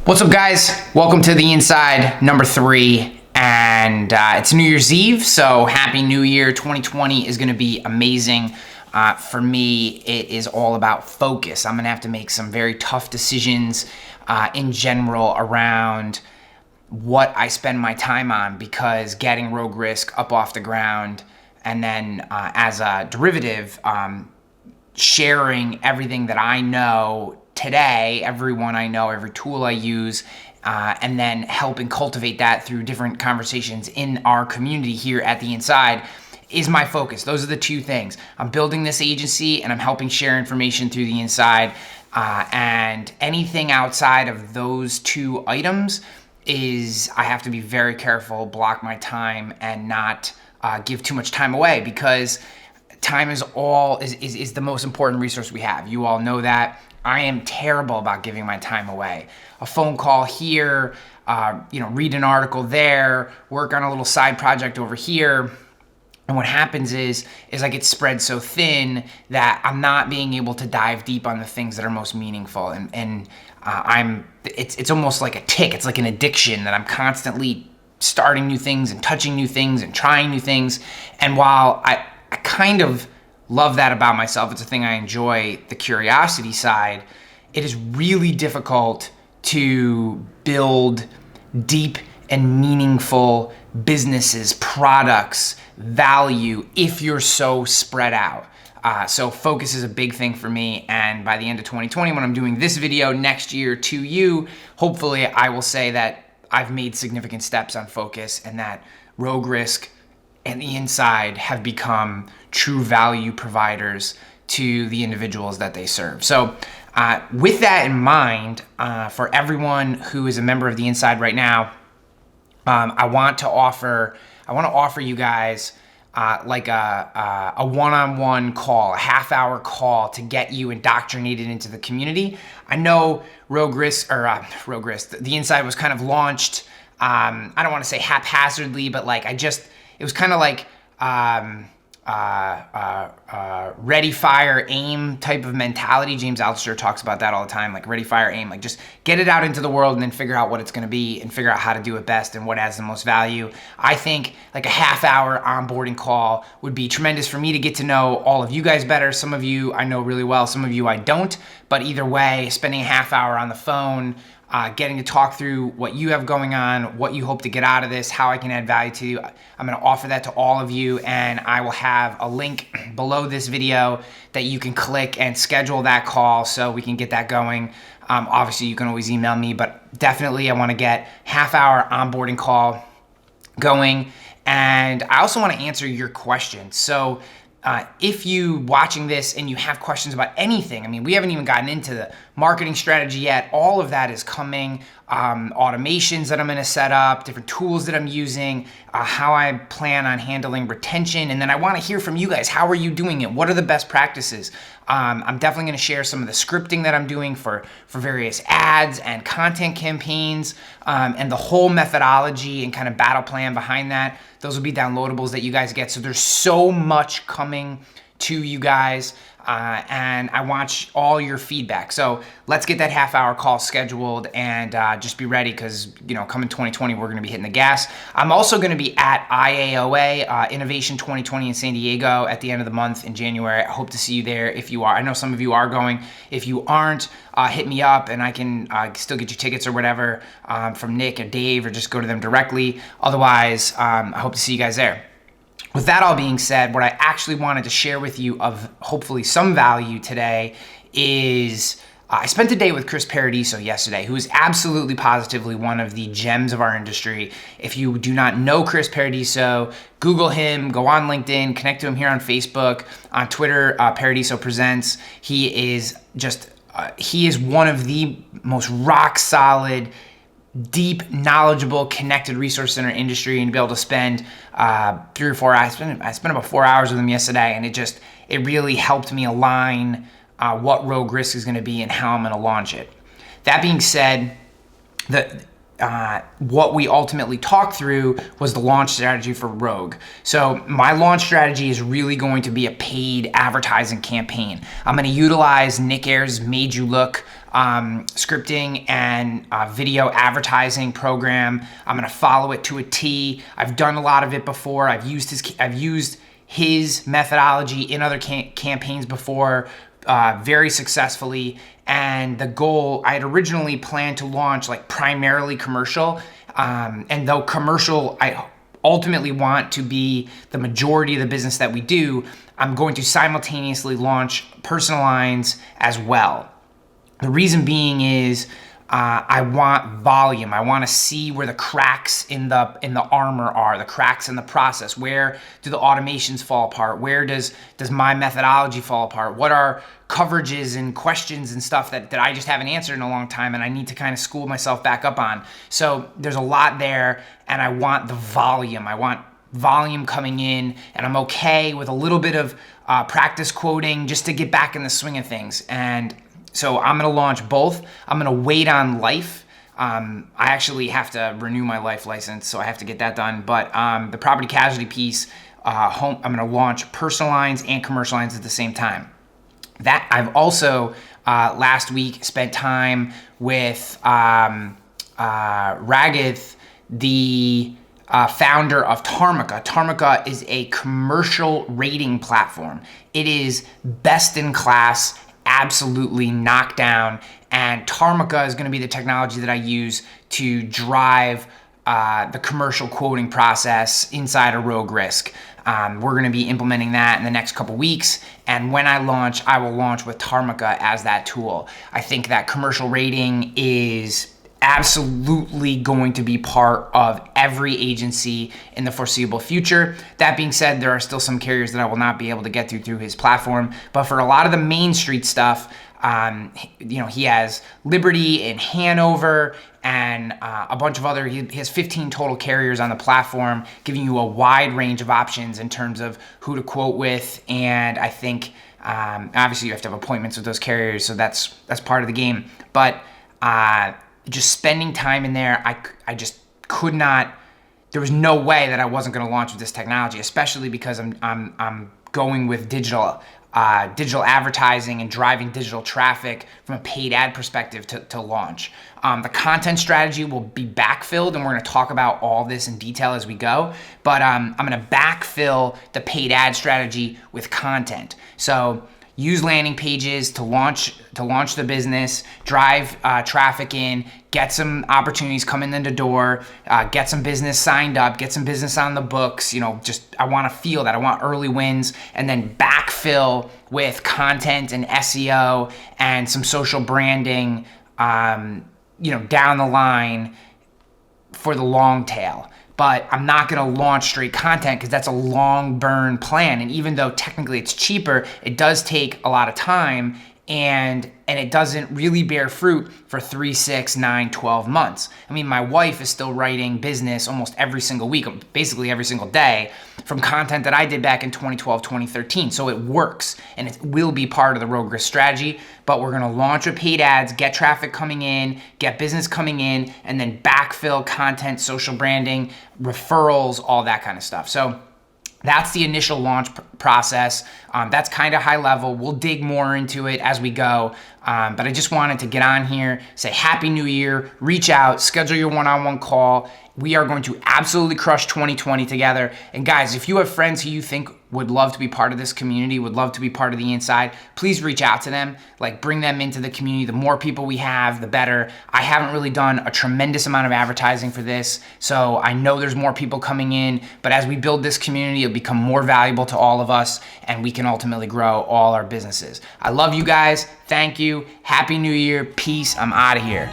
What's up, guys? Welcome to the Inside number 3, and it's New Year's Eve, so Happy New Year. 2020 is going to be amazing. For me, it is all about focus. I'm going to have to make some very tough decisions in general around what I spend my time on, because getting Rogue Risk up off the ground and then as a derivative, sharing everything that I know today, everyone I know, every tool I use, and then helping cultivate that through different conversations in our community here at the Inside is my focus. Those are the two things. I'm building this agency and I'm helping share information through the Inside, and anything outside of those two items is I have to be very careful, block my time, and not give too much time away, because time is the most important resource we have. You all know that. I am terrible about giving my time away. A phone call here, read an article there, work on a little side project over here. And what happens is I get spread so thin that I'm not being able to dive deep on the things that are most meaningful. It's almost like a tick. It's like an addiction that I'm constantly starting new things and touching new things and trying new things. And while I kind of love that about myself, it's a thing I enjoy, the curiosity side, it is really difficult to build deep and meaningful businesses, products, value if you're so spread out. So focus is a big thing for me, and by the end of 2020, when I'm doing this video next year to you, hopefully I will say that I've made significant steps on focus, and that Rogue Risk and the Inside have become true value providers to the individuals that they serve. So with that in mind, for everyone who is a member of the Inside right now, I want to offer you guys like a one-on-one call, a half-hour call to get you indoctrinated into the community. I know Rogue Risk, the Inside was kind of launched, I don't want to say haphazardly, but it was kind of like ready, fire, aim type of mentality. James Altucher talks about that all the time, like ready, fire, aim. Like just get it out into the world and then figure out what it's going to be and figure out how to do it best and what adds the most value. I think like a half-hour onboarding call would be tremendous for me to get to know all of you guys better. Some of you I know really well, some of you I don't. But either way, spending a half hour on the phone, getting to talk through what you have going on, what you hope to get out of this, how I can add value to you. I'm going to offer that to all of you, and I will have a link below this video that you can click and schedule that call so we can get that going. Obviously, you can always email me, but definitely I want to get half-hour onboarding call going. And I also want to answer your questions. So if you watching this and you have questions about anything, I mean, we haven't even gotten into the marketing strategy yet. All of that is coming. Automations that I'm going to set up, different tools that I'm using, how I plan on handling retention. And then I want to hear from you guys. How are you doing it? What are the best practices? I'm definitely going to share some of the scripting that I'm doing for various ads and content campaigns, and the whole methodology and kind of battle plan behind that. Those will be downloadables that you guys get. So there's so much coming to you guys, and I want all your feedback. So let's get that half-hour call scheduled, and just be ready, because coming 2020, we're going to be hitting the gas. I'm also going to be at IAOA Innovation 2020 in San Diego at the end of the month in January. I hope to see you there if you are. I know some of you are going. If you aren't, hit me up and I can still get you tickets or whatever from Nick or Dave, or just go to them directly. Otherwise, I hope to see you guys there. With that all being said, what I actually wanted to share with you of hopefully some value today is I spent a day with Chris Paradiso yesterday, who is absolutely positively one of the gems of our industry. If you do not know Chris Paradiso, Google him, go on LinkedIn, connect to him here on Facebook, on Twitter, Paradiso Presents. He is one of the most rock solid, deep, knowledgeable, connected resources in our industry, and to be able to spend 3 or 4 hours. I spent about 4 hours with him yesterday, and it really helped me align what Rogue Risk is going to be and how I'm going to launch it. That being said, what we ultimately talked through was the launch strategy for Rogue. So my launch strategy is really going to be a paid advertising campaign. I'm going to utilize Nick Ayers' Made You Look scripting and video advertising program. I'm going to follow it to a T. I've done a lot of it before. I've used his methodology in other campaigns before, very successfully. And the goal, I had originally planned to launch like primarily commercial. And though commercial, I ultimately want to be the majority of the business that we do, I'm going to simultaneously launch personal lines as well. The reason being is I want volume. I want to see where the cracks in the armor are, the cracks in the process. Where do the automations fall apart? Where does my methodology fall apart? What are coverages and questions and stuff that I just haven't answered in a long time and I need to kind of school myself back up on? So there's a lot there, and I want the volume. I want volume coming in, and I'm okay with a little bit of practice quoting just to get back in the swing of things. And so I'm going to launch both. I'm going to wait on life. I actually have to renew my life license, so I have to get that done. But the property casualty piece, I'm going to launch personal lines and commercial lines at the same time. That I've also last week spent time with Ragith, the founder of Tarmica. Tarmica is a commercial rating platform. It is best in class, absolutely knocked down, and Tarmica is going to be the technology that I use to drive the commercial quoting process inside of Rogue Risk. We're going to be implementing that in the next couple weeks, and when I launch, I will launch with Tarmica as that tool. I think that commercial rating is absolutely going to be part of every agency in the foreseeable future. That being said, there are still some carriers that I will not be able to get through his platform, but for a lot of the Main Street stuff, he has Liberty and Hanover and a bunch of other, he has 15 total carriers on the platform, giving you a wide range of options in terms of who to quote with. And I think, obviously you have to have appointments with those carriers, so that's part of the game. But just spending time in there, I just could not, there was no way that I wasn't going to launch with this technology, especially because I'm going with digital advertising and driving digital traffic from a paid ad perspective to launch. The content strategy will be backfilled, and we're going to talk about all this in detail as we go, but I'm going to backfill the paid ad strategy with content. So use landing pages to launch the business, drive traffic in, get some opportunities coming in the door, get some business signed up, get some business on the books. I want to feel that. I want early wins, and then backfill with content and SEO and some social branding, down the line for the long tail. But I'm not going to launch straight content because that's a long burn plan. And even though technically it's cheaper, it does take a lot of time, and it doesn't really bear fruit for 3, 6, 9, 12 months. I mean, my wife is still writing business almost every single week, basically every single day, from content that I did back in 2012, 2013. So it works, and it will be part of the Rogue Risk strategy. But we're going to launch with paid ads, get traffic coming in, get business coming in, and then backfill content, social branding, referrals, all that kind of stuff. So that's the initial launch process. That's kind of high level. We'll dig more into it as we go. But I just wanted to get on here, say Happy New Year, reach out, schedule your one-on-one call. We are going to absolutely crush 2020 together. And guys, if you have friends who you think would love to be part of this community, would love to be part of the inside, please reach out to them. Bring them into the community. The more people we have, the better. I haven't really done a tremendous amount of advertising for this, so I know there's more people coming in, but as we build this community, it'll become more valuable to all of us, and we can ultimately grow all our businesses. I love you guys. Thank you. Happy New Year. Peace. I'm out of here.